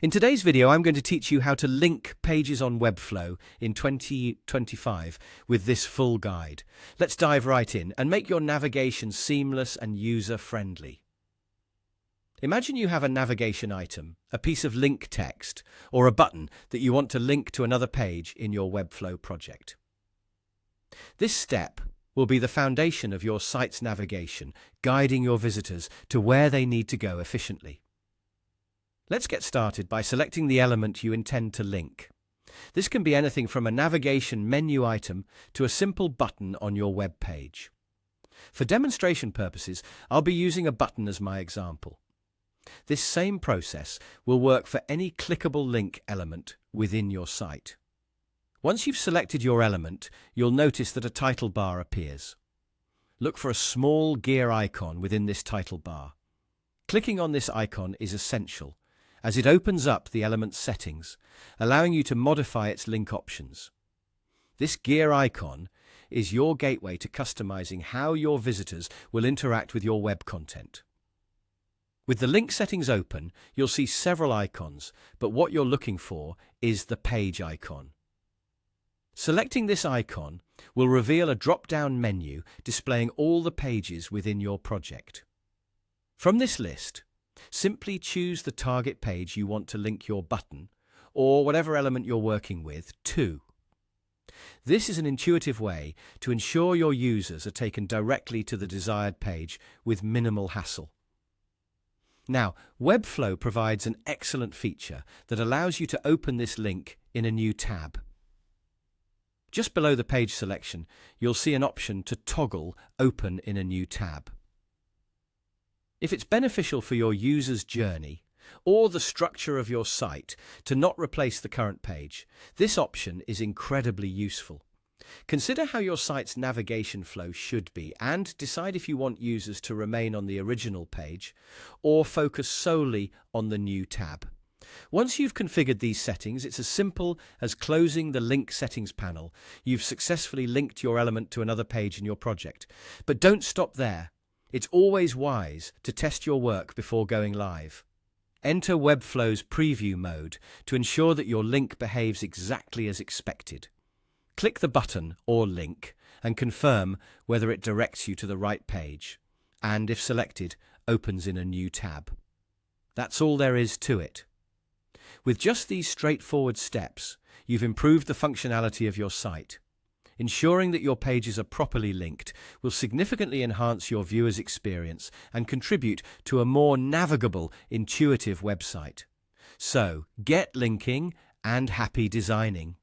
In today's video, I'm going to teach you how to link pages on Webflow in 2025 with this full guide. Let's dive right in and make your navigation seamless and user-friendly. Imagine you have a navigation item, a piece of link text, or a button that you want to link to another page in your Webflow project. This step will be the foundation of your site's navigation, guiding your visitors to where they need to go efficiently. Let's get started by selecting the element you intend to link. This can be anything from a navigation menu item to a simple button on your web page. For demonstration purposes, I'll be using a button as my example. This same process will work for any clickable link element within your site. Once you've selected your element, you'll notice that a title bar appears. Look for a small gear icon within this title bar. Clicking on this icon is essential, as it opens up the element's settings, allowing you to modify its link options. This gear icon is your gateway to customizing how your visitors will interact with your web content. With the link settings open, you'll see several icons, but what you're looking for is the page icon. Selecting this icon will reveal a drop-down menu displaying all the pages within your project. From this list, simply choose the target page you want to link your button, or whatever element you're working with, to. This is an intuitive way to ensure your users are taken directly to the desired page with minimal hassle. Now, Webflow provides an excellent feature that allows you to open this link in a new tab. Just below the page selection, you'll see an option to toggle Open in a new tab. If it's beneficial for your user's journey or the structure of your site to not replace the current page, this option is incredibly useful. Consider how your site's navigation flow should be and decide if you want users to remain on the original page or focus solely on the new tab. Once you've configured these settings, it's as simple as closing the Link Settings panel. You've successfully linked your element to another page in your project. But don't stop there. It's always wise to test your work before going live. Enter Webflow's preview mode to ensure that your link behaves exactly as expected. Click the button or link and confirm whether it directs you to the right page, and if selected, opens in a new tab. That's all there is to it. With just these straightforward steps, you've improved the functionality of your site. Ensuring that your pages are properly linked will significantly enhance your viewers' experience and contribute to a more navigable, intuitive website. So, get linking and happy designing.